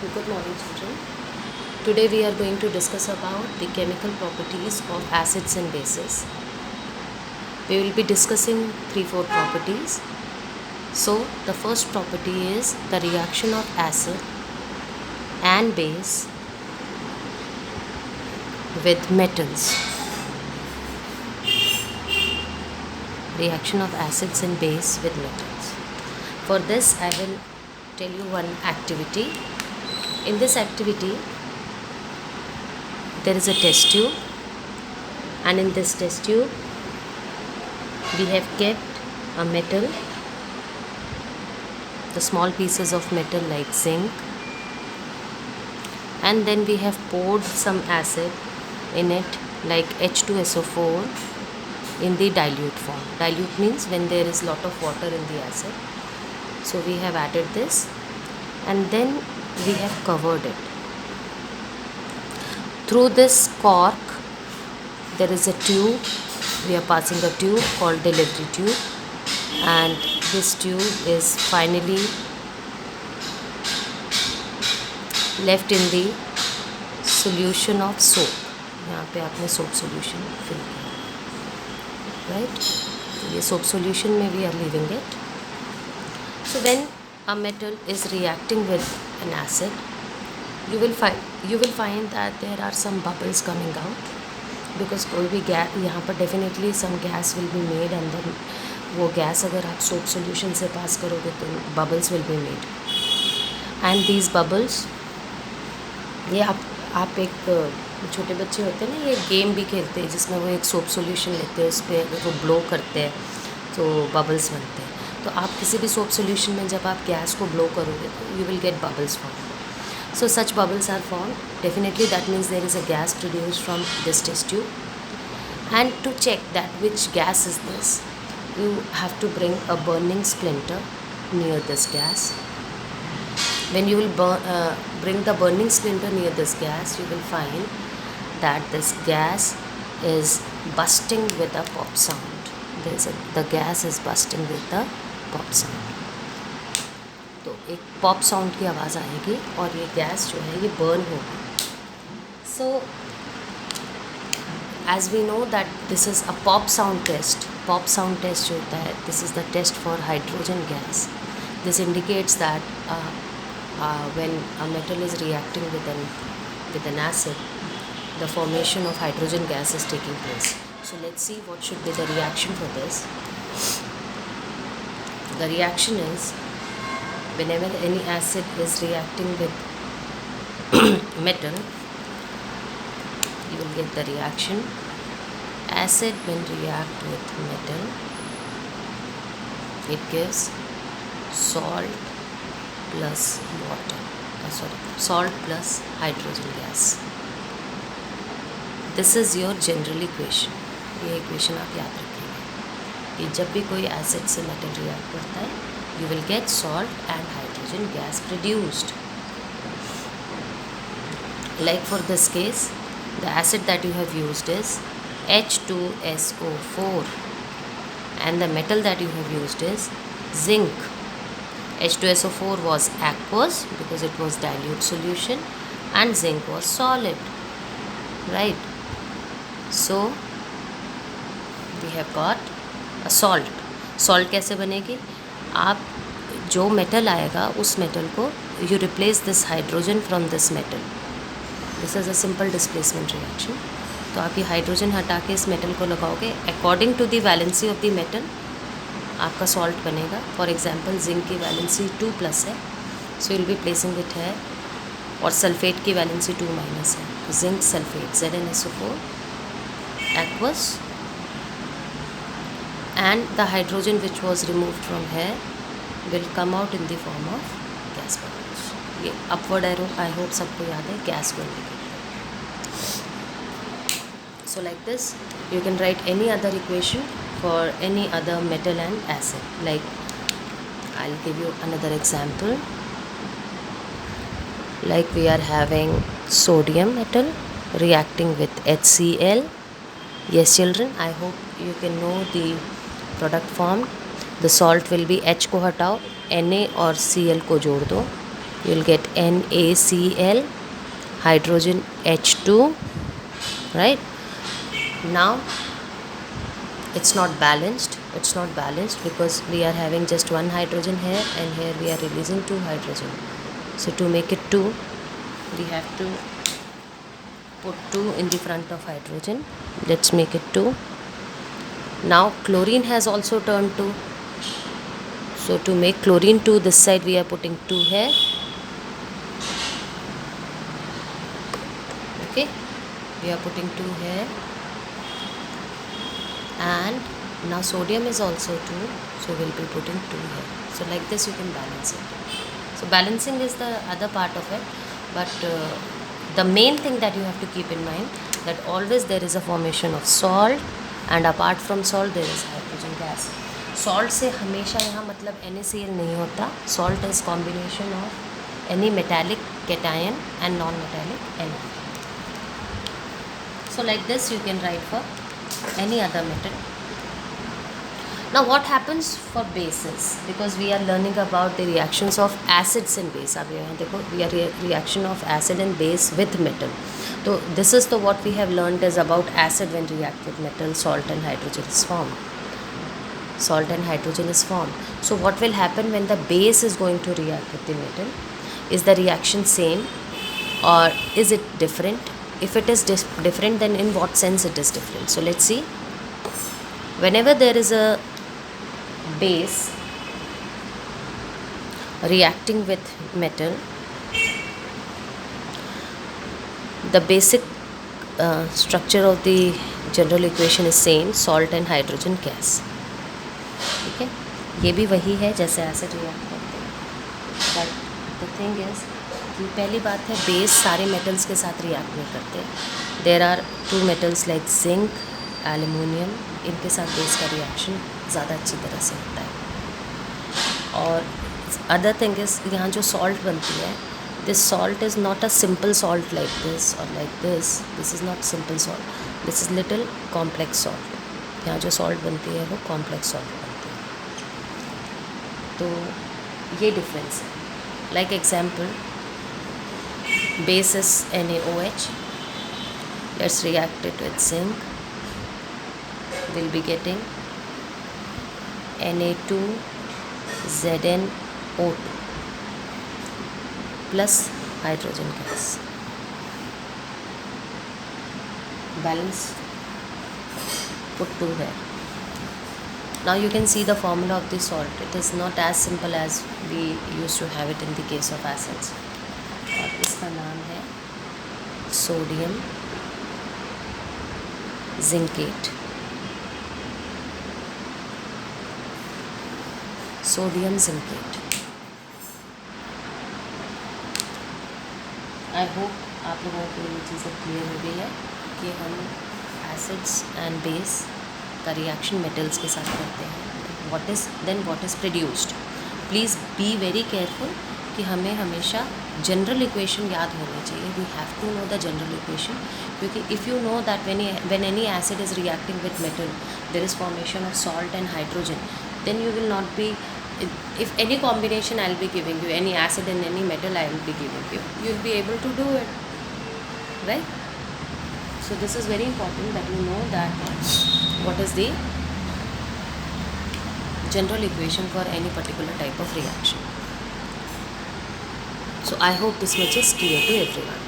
Good morning, children. Today we are going to discuss about the chemical properties of acids and bases. We will be discussing 3-4 properties. So, the first property is the reaction of acid and base with metals. Reaction of acids and base with metals. For this, I will tell you one activity. In this activity, there is a test tube, and in this test tube we have kept a metal, the small pieces of metal like zinc, and then we have poured some acid in it like H2SO4 in the dilute form. Dilute means when there is lot of water in the acid. So we have added this and then we have covered it. Through this cork there is a tube. We are passing a tube called delivery tube, and this tube is finally left in the solution of soap. यहाँ पे आपने soap solution fill किया, right? ये soap solution में we are leaving it. So when a metal is reacting with an acid, you will find that there are some bubbles coming out, because कोई भी gas यहाँ पर definitely some gas will be made, and then वो gas अगर आप soap solution से pass करोगे तो bubbles will be made, and these bubbles, ये आप एक छोटे बच्चे होते हैं ना, ये गेम भी खेलते हैं जिसमें वो एक सोप सॉल्यूशन लेते हैं, उस पर अगर वो ब्लो करते हैं तो बबल्स बनते हैं. तो आप किसी भी सोप सॉल्यूशन में जब आप गैस को ब्लो करोगे तो you will get bubbles form. So such bubbles are formed. Definitely that means there is a gas produced from this test tube. And to check that which gas is this, you have to bring a burning splinter near this gas. When you will bring the burning splinter near this gas, you will find that this gas is bursting with a pop sound. The gas is bursting with a pop sound. तो एक pop sound की आवाज़ आएगी और ये gas जो है ये बर्न होगी. So as we know that this is a pop sound test. Pop sound test जो होता है, this is the test for hydrogen gas. This indicates that when a metal is reacting with an acid, the formation of hydrogen gas is taking place. So let's see what should be the reaction for this. The reaction is, whenever any acid is reacting with metal, you will get the reaction. Acid when react with metal, it gives salt plus water, salt plus hydrogen gas. This is your general equation. ये equation आप याद रखिएगा कि जब भी कोई acid से metal react करता है, you will get salt and hydrogen gas produced. Like for this case, the acid that you have used is H2SO4, and the metal that you have used is zinc. H2SO4 was aqueous because it was dilute solution, and zinc was solid, right? So we have got a salt. Salt कैसे बनेगी? आप जो metal आएगा उस metal को you replace this hydrogen from this metal. This is a simple displacement reaction. तो आप ये हाइड्रोजन हटा के इस मेटल को लगाओगे, according to the valency of the metal आपका सॉल्ट बनेगा. फॉर एग्जांपल जिंक की वैलेंसी 2+ है, so will be placing it है, और सल्फेट की वैलेंसी 2- है. Zinc sulphate ZnSO4 aqueous, and the hydrogen which was removed from here will come out in the form of gas bubbles. ये upward arrow I hope सबको याद है, gas को indicate करता है. So like this you can write any other equation for any other metal and acid. Like I'll give you another example. Like we are having sodium metal reacting with HCl. Yes children, I hope you can know the product formed. The salt will be H को हटाओ, Na और Cl को जोड़ दो, you'll get NaCl, hydrogen H2, right? Now it's not balanced because we are having just one hydrogen here, and here we are releasing two hydrogen. So to make it 2, we have to put 2 in the front of hydrogen. Let's make it 2. Now chlorine has also turned 2. So to make chlorine 2, this side we are putting 2 here. Okay, we are putting 2 here. And now sodium is also 2, so we'll be putting 2 here. So like this you can balance it. So balancing is the other part of it, but the main thing that you have to keep in mind that always there is a formation of salt, and apart from salt there is hydrogen gas. Salt से हमेशा यहाँ मतलब NaCl नहीं होता. Salt is combination of any metallic cation and non-metallic anion. So like this you can write for any other metal. Now what happens for bases, because we are learning about the reactions of acids and base. अब यहाँ देखो we are reaction of acid and base with metal. So this is the what we have learned is about acid when react with metal, salt and hydrogen is formed. Salt and hydrogen is formed. So what will happen when the base is going to react with the metal? Is the reaction same or is it different? If it is different, then in what sense it is different? So let's see. Whenever there is a base reacting with metal, the basic structure of the general equation is same, salt and hydrogen gas. ठीक है, ये भी वही है जैसे acid react करते हैं. But the thing is कि पहली बात है बेस सारे मेटल्स के साथ रिएक्ट नहीं करते. There are 2 metals like zinc, aluminium, इनके साथ बेस का रिएक्शन ज़्यादा अच्छी तरह से होता है. और अदर थिंग इज यहाँ जो सॉल्ट बनती है, this salt is not a simple salt like this और like this. This is not simple salt, this is little complex salt. यहाँ जो सॉल्ट बनती है वो कॉम्प्लेक्स सॉल्ट बनती है. तो ये डिफरेंस है. Like example, base is NaOH. Let's react it with zinc. Will be getting Na2ZnO2 plus hydrogen gas. Balance, put 2 here. Now you can see the formula of the salt. It is not as simple as we used to have it in the case of acids. और इसका नाम है sodium zincate. Sodium zincate. I hope आप लोगों को ये चीज़ें clear हो गई है कि हम एसिड्स एंड बेस का रिएक्शन मेटल्स के साथ करते हैं. What is produced. Please be very careful कि हमें हमेशा जनरल इक्वेशन याद होनी चाहिए. We have to know the general equation, क्योंकि if you know that when any acid is reacting with metal there is formation of salt and hydrogen, then you will not be, if any combination I'll be giving you, any acid and any metal I will be giving you, you'll be able to do it, right? So this is very important that you know that what is the general equation for any particular type of reaction. So I hope this much is clear to everyone.